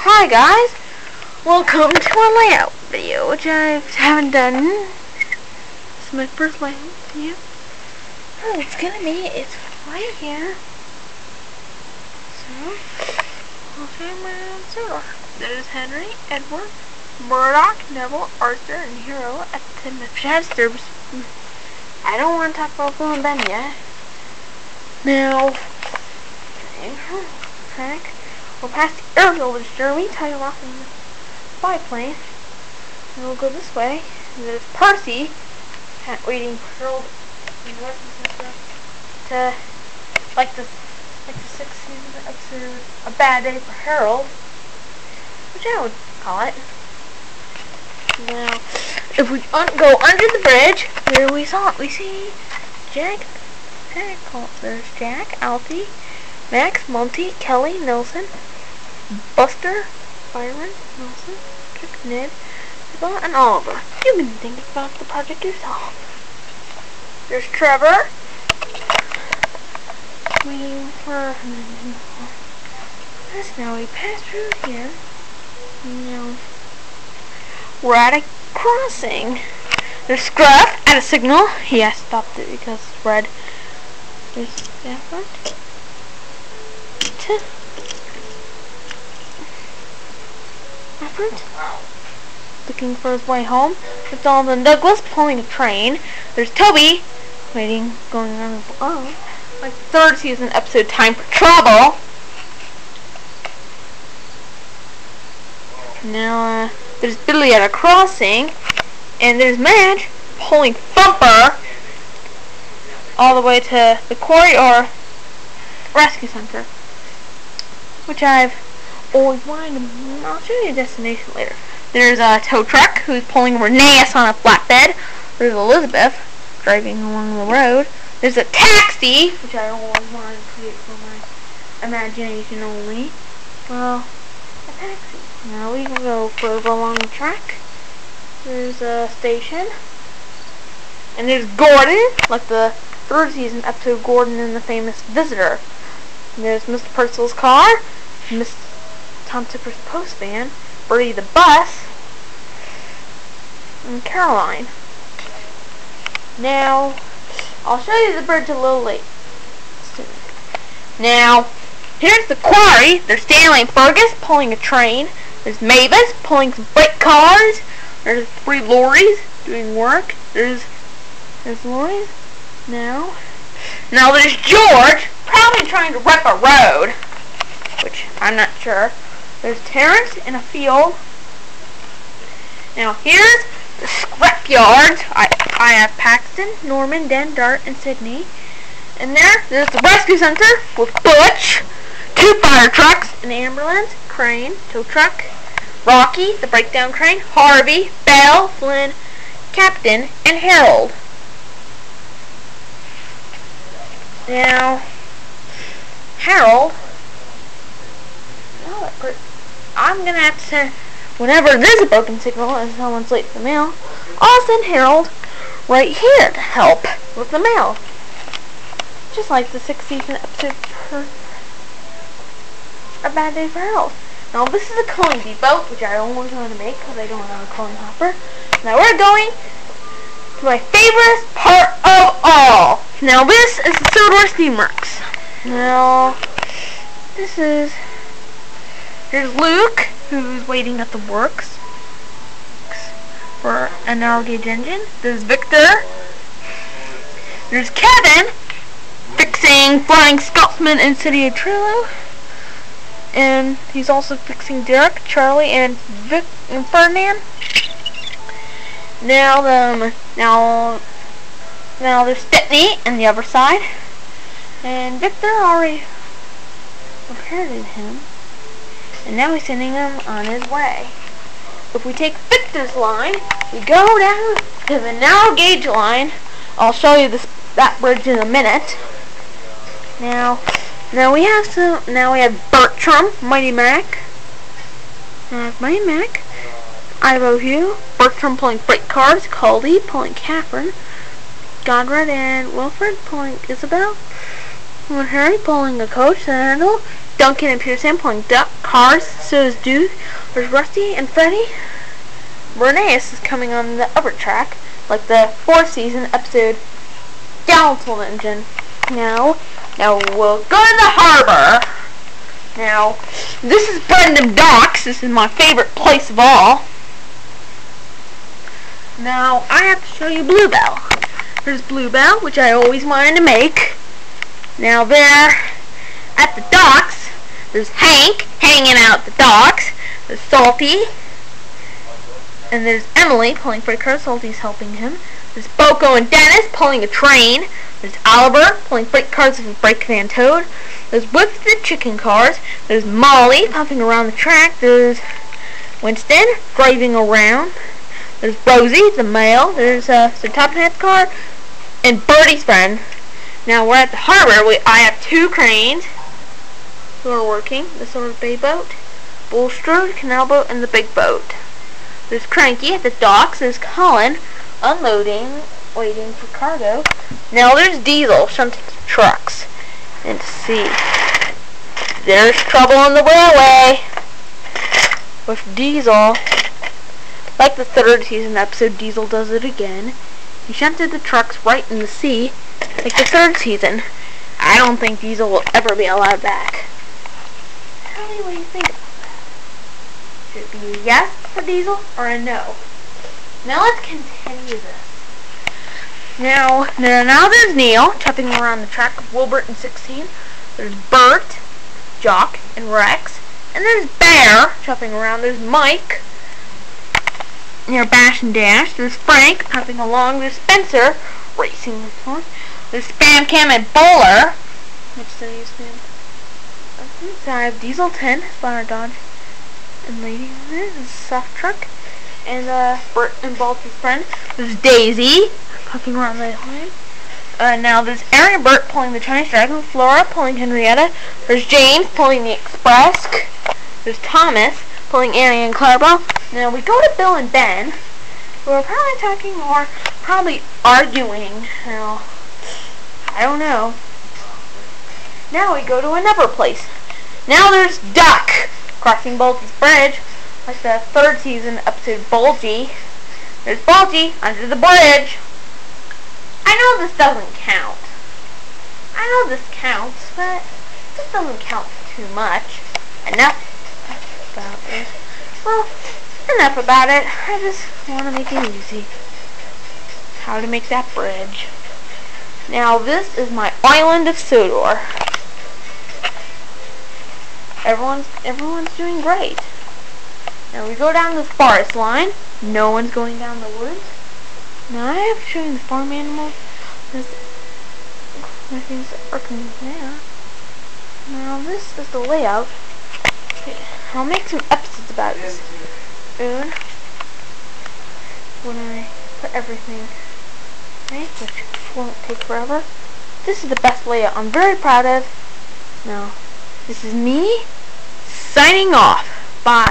Hi guys, welcome to our layout video, which I haven't done. This is my first layout video. Oh, it's right here. So, I'll show you my server. There's Henry, Edward, Murdoch, Neville, Arthur, and Hero at the Chester. I don't want to talk about Bill and Ben yet. Now, track. We'll pass the aerial with Jeremy, tie him off in the biplane. And we'll go this way. And there's Percy, waiting for Harold to, like the 6th season episode, A Bad Day for Harold, which I would call it. Now, if we go under the bridge, there we see Jack. There's Jack, Alfie, Max, Monty, Kelly, Nelson, Buster, Byron, Nelson, Trick, Ned, Isabel, and Oliver. You can think about the project yourself. There's Trevor. Waiting for us. Now we pass through here. Now we're at a crossing. There's Scruff at a signal. He has stopped it because it's red. There's Stafford. Looking for his way home. There's Donald and Douglas pulling a train. There's Toby going on his own. Like 3rd season episode, Time for Trouble. Now there's Billy at a crossing, and there's Madge pulling Thumper all the way to the quarry or rescue center, which I've always wanted to. I'll show you a destination later. There's a tow truck who's pulling Reneus on a flatbed. There's Elizabeth driving along the road. There's a taxi, which I always wanted to create for my imagination only. Well, a taxi. Now we can go further along the track. There's a station. And there's Gordon, like the 3rd season episode Gordon and the Famous Visitor. And there's Mr. Purcell's car, Miss Tom Tipper's post van, Bertie the bus, and Caroline. Now, I'll show you the bridge a little late. Now, here's the quarry. There's Stanley and Fergus pulling a train. There's Mavis pulling some freight cars. There's 3 lorries doing work. There's lorries. Now there's George probably trying to rep a road, which I'm not sure. There's Terrence in a field. Now here's the scrapyards. I have Paxton, Norman, Dan, Dart, and Sydney. And there's the rescue center with Butch, 2 fire trucks, an ambulance, crane, tow truck, Rocky, the breakdown crane, Harvey, Belle, Flynn, Captain, and Harold. Now, Harold, I'm going to have to send, whenever there's a broken signal and someone's late for the mail, I'll send Harold right here to help with the mail. Just like the 6th season episode A Bad Day for Harold. Now this is a coin depot, which I always want to make because I don't have a coin hopper. Now we're going to my favorite part of all. Now this is the Sodor Steamworks. Now here's Luke, who's waiting at the works for a narrow gauge engine. There's Victor. There's Kevin fixing Flying Scotsman in City of Trello. And he's also fixing Derek, Charlie, and Ferdinand. Now there's Stepney on the other side, and Victor already repaired him, and now he's sending him on his way. If we take Victor's line, we go down to the narrow gauge line. I'll show you that bridge in a minute. Now we have Bertram, Mighty Mac, Ivo Hugh, Bertram pulling freight cars, Caldy pulling Catherine, Godred and Wilfred pulling Isabel, When Harry pulling a coach, Randall, Duncan and Peterson pulling cars, so is Duke. There's Rusty and Freddie. Bernice is coming on the upper track, like the 4th season episode Downfall Engine. Now we'll go to the harbor. Now, this is Brendam Docks. This is my favorite place of all. Now, I have to show you Bluebell. There's Bluebell, which I always wanted to make. Now, there at the docks, there's Hank hanging out at the docks. There's Salty. And there's Emily pulling freight cars. Salty's helping him. There's Boko and Dennis pulling a train. There's Oliver pulling freight cars with Brake Van Toad. There's Whip the chicken cars. There's Molly pumping around the track. There's Winston driving around. There's Rosie, the male. There's Sir Top Hat's car. And Birdie's friend. Now we're at the harbor. I have 2 cranes who are working. The Silver Bay boat, Bulstrode Canal boat, and the big boat. There's Cranky at the docks. There's Colin unloading, waiting for cargo. Now there's Diesel shunting trucks. And see, there's trouble on the railway with Diesel. Like the 3rd season episode, Diesel does it again. He shunted the trucks right in the sea, like the 3rd season. I don't think Diesel will ever be allowed back. Tell me what you think about that. Should it be a yes for Diesel or a no? Now let's continue this. Now there's Neil chopping around the track with Wilbert and 16. There's Bert, Jock, and Rex. And there's Bear chopping around. There's Mike near Bash and Dash. There's Frank chopping along. There's Spencer racing with horse. There's Spam Cam and Bowler. Which do I use Spam? So I have Diesel 10, Spawner Dodge, and Lady on there. There's a soft truck. And Bert and Balty's friend. There's Daisy puffing around the line. Now there's Aaron and Bert pulling the Chinese Dragon. Flora pulling Henrietta. There's James pulling the Express. There's Thomas pulling Annie and Clarabelle. Now we go to Bill and Ben, who are probably talking or probably arguing. Now, I don't know. Now we go to another place. Now there's Duck crossing Baldy's Bridge, like the 3rd season episode Bulgy. There's Bulgy under the bridge. I know this doesn't count. I know this counts, but this doesn't count too much. Enough about this. Well, enough about it. I just want to make it easy. How to make that bridge. Now this is my island of Sodor. Everyone's doing great. Now we go down this forest line. No one's going down the woods. Now I have to show you the farm animals. There's things that are working there. Now this is the layout. I'll make some episodes about this soon when I put everything right, which won't take forever. This is the best layout I'm very proud of. Now, this is me signing off. Bye.